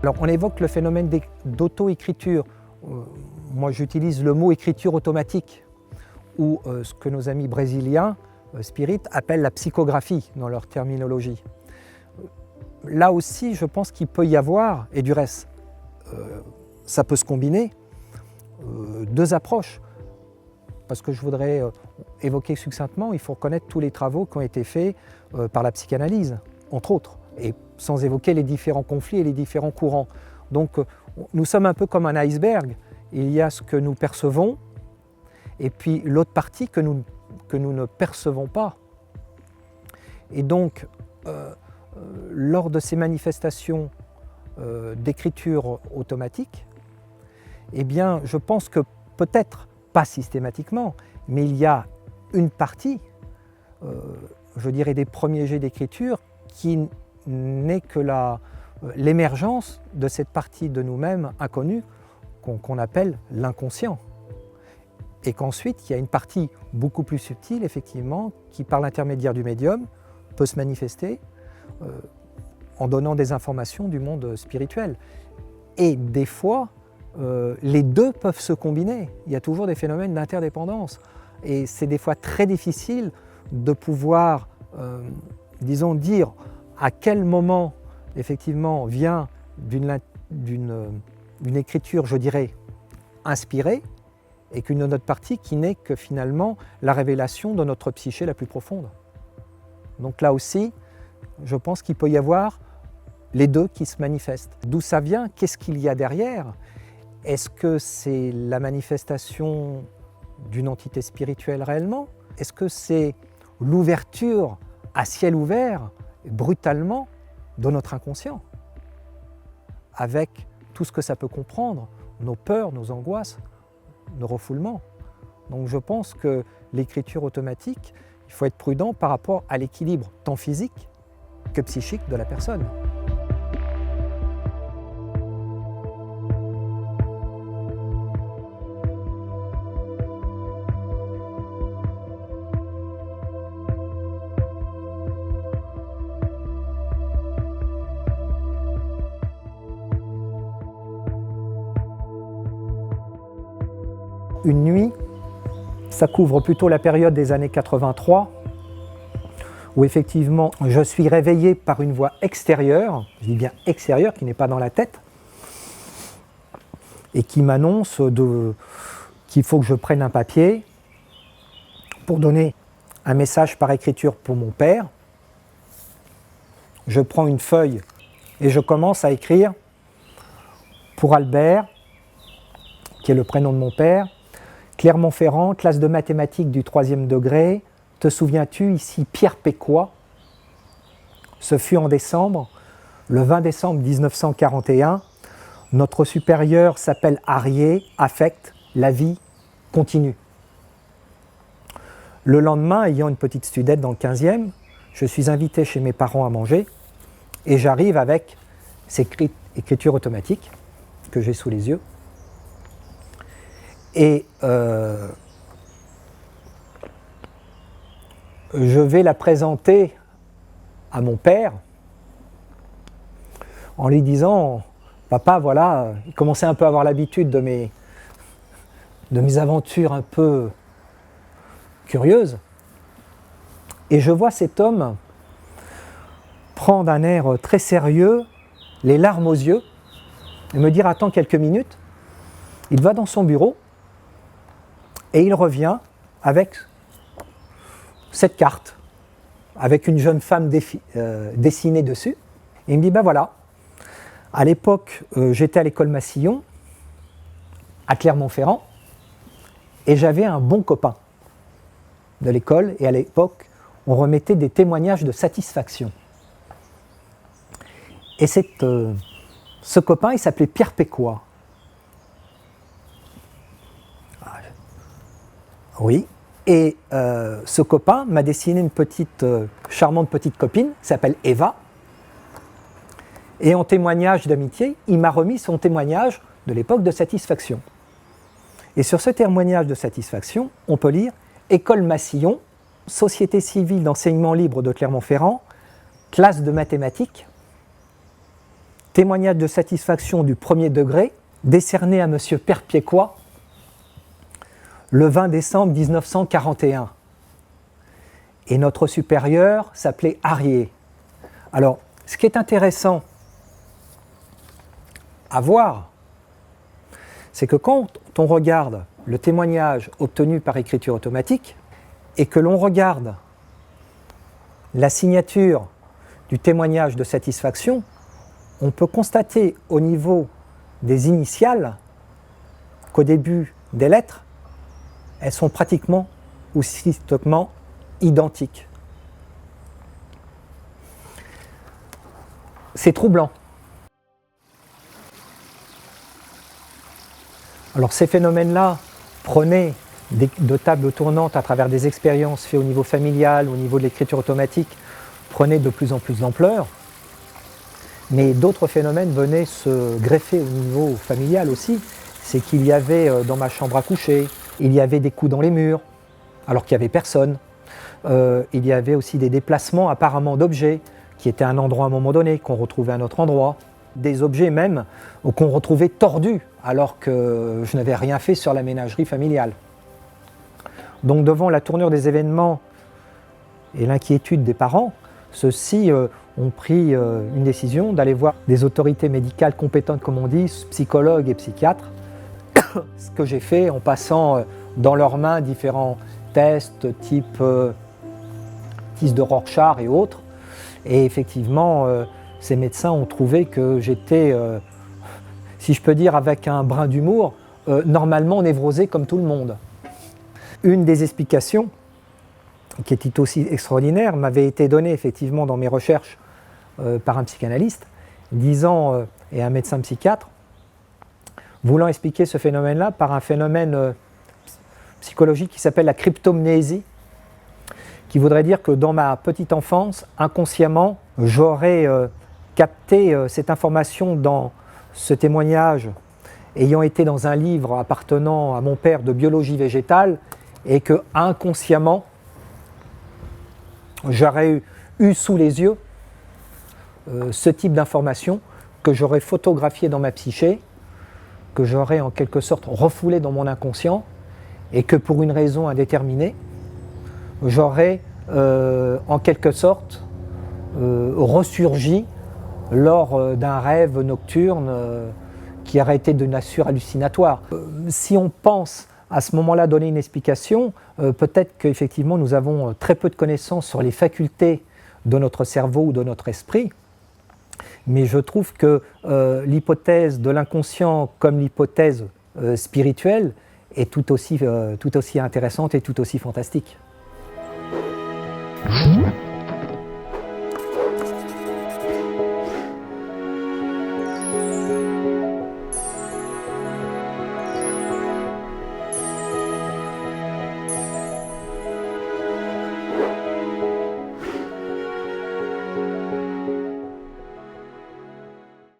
Alors on évoque le phénomène d'auto-écriture. Moi j'utilise le mot écriture automatique, ou ce que nos amis brésiliens, Spirit, appellent la psychographie dans leur terminologie. Là aussi je pense qu'il peut y avoir, et du reste ça peut se combiner, deux approches. Parce que je voudrais évoquer succinctement, il faut reconnaître tous les travaux qui ont été faits par la psychanalyse, entre autres, et sans évoquer les différents conflits et les différents courants. Donc nous sommes un peu comme un iceberg. Il y a ce que nous percevons, et puis l'autre partie que nous ne percevons pas. Et donc, lors de ces manifestations d'écriture automatique, eh bien, je pense que peut-être, pas systématiquement, mais il y a une partie, je dirais des premiers jets d'écriture, qui n'est que l'émergence de cette partie de nous-mêmes inconnue qu'on appelle l'inconscient. Et qu'ensuite, il y a une partie beaucoup plus subtile, effectivement, qui, par l'intermédiaire du médium, peut se manifester en donnant des informations du monde spirituel. Et des fois, les deux peuvent se combiner. Il y a toujours des phénomènes d'interdépendance. Et c'est des fois très difficile de pouvoir, disons, dire à quel moment, effectivement, vient d'une écriture, je dirais, inspirée, et qu'une autre partie qui n'est que finalement la révélation de notre psyché la plus profonde. Donc là aussi, je pense qu'il peut y avoir les deux qui se manifestent. D'où ça vient? Qu'est-ce qu'il y a derrière? Est-ce que c'est la manifestation d'une entité spirituelle réellement? Est-ce que c'est l'ouverture à ciel ouvert, brutalement, de notre inconscient, avec tout ce que ça peut comprendre, nos peurs, nos angoisses, nos refoulements? Donc je pense que l'écriture automatique, il faut être prudent par rapport à l'équilibre tant physique que psychique de la personne. Une nuit, ça couvre plutôt la période des années 83, où effectivement je suis réveillé par une voix extérieure, je dis bien extérieure, qui n'est pas dans la tête, et qui m'annonce qu'il faut que je prenne un papier pour donner un message par écriture pour mon père. Je prends une feuille et je commence à écrire pour Albert, qui est le prénom de mon père. Clermont-Ferrand, classe de mathématiques du 3e degré. Te souviens-tu, ici Pierre Pécois. Ce fut en décembre, le 20 décembre 1941. Notre supérieur s'appelle Arié, affect, la vie continue. Le lendemain, ayant une petite studette dans le 15e, je suis invité chez mes parents à manger et j'arrive avec cette écriture automatique que j'ai sous les yeux. Et je vais la présenter à mon père en lui disant « Papa, voilà, il commençait un peu à avoir l'habitude de mes aventures un peu curieuses. » Et je vois cet homme prendre un air très sérieux, les larmes aux yeux, et me dire « Attends quelques minutes ». Il va dans son bureau et il revient avec cette carte, avec une jeune femme dessinée dessus. Et il me dit, ben voilà, à l'époque, j'étais à l'école Massillon, à Clermont-Ferrand, et j'avais un bon copain de l'école, et à l'époque, on remettait des témoignages de satisfaction. Et ce copain, il s'appelait Pierre Pécois. Oui, et ce copain m'a dessiné une charmante petite copine, qui s'appelle Eva. Et en témoignage d'amitié, il m'a remis son témoignage de l'époque de satisfaction. Et sur ce témoignage de satisfaction, on peut lire « École Massillon, Société civile d'enseignement libre de Clermont-Ferrand, classe de mathématiques, témoignage de satisfaction du premier degré, décerné à M. Perpiéquois le 20 décembre 1941. Et notre supérieur s'appelait Arié. Alors, ce qui est intéressant à voir, c'est que quand on regarde le témoignage obtenu par écriture automatique et que l'on regarde la signature du témoignage de satisfaction, on peut constater au niveau des initiales qu'au début des lettres, elles sont pratiquement ou systématiquement identiques. C'est troublant. Alors ces phénomènes-là prenaient de tables tournantes à travers des expériences faites au niveau familial, au niveau de l'écriture automatique, prenaient de plus en plus d'ampleur. Mais d'autres phénomènes venaient se greffer au niveau familial aussi. C'est qu'il y avait dans ma chambre à coucher, il y avait des coups dans les murs, alors qu'il n'y avait personne. Il y avait aussi des déplacements apparemment d'objets qui étaient à un endroit à un moment donné, qu'on retrouvait à un autre endroit. Des objets même qu'on retrouvait tordus, alors que je n'avais rien fait sur la ménagerie familiale. Donc devant la tournure des événements et l'inquiétude des parents, ceux-ci ont pris une décision d'aller voir des autorités médicales compétentes, comme on dit, psychologues et psychiatres, ce que j'ai fait en passant dans leurs mains différents tests type tests de Rorschach et autres. Et effectivement, ces médecins ont trouvé que j'étais, si je peux dire avec un brin d'humour, normalement névrosé comme tout le monde. Une des explications, qui était aussi extraordinaire, m'avait été donnée effectivement dans mes recherches par un psychanalyste, disant, et un médecin psychiatre, voulant expliquer ce phénomène-là par un phénomène psychologique qui s'appelle la cryptomnésie, qui voudrait dire que dans ma petite enfance, inconsciemment, j'aurais capté cette information dans ce témoignage ayant été dans un livre appartenant à mon père de biologie végétale et que inconsciemment, j'aurais eu sous les yeux ce type d'information que j'aurais photographié dans ma psyché, que j'aurais en quelque sorte refoulé dans mon inconscient et que pour une raison indéterminée, j'aurais en quelque sorte ressurgi lors d'un rêve nocturne qui aurait été de nature hallucinatoire. Si on pense à ce moment-là donner une explication, peut-être qu'effectivement nous avons très peu de connaissances sur les facultés de notre cerveau ou de notre esprit, mais je trouve que l'hypothèse de l'inconscient comme l'hypothèse spirituelle est tout aussi intéressante et tout aussi fantastique.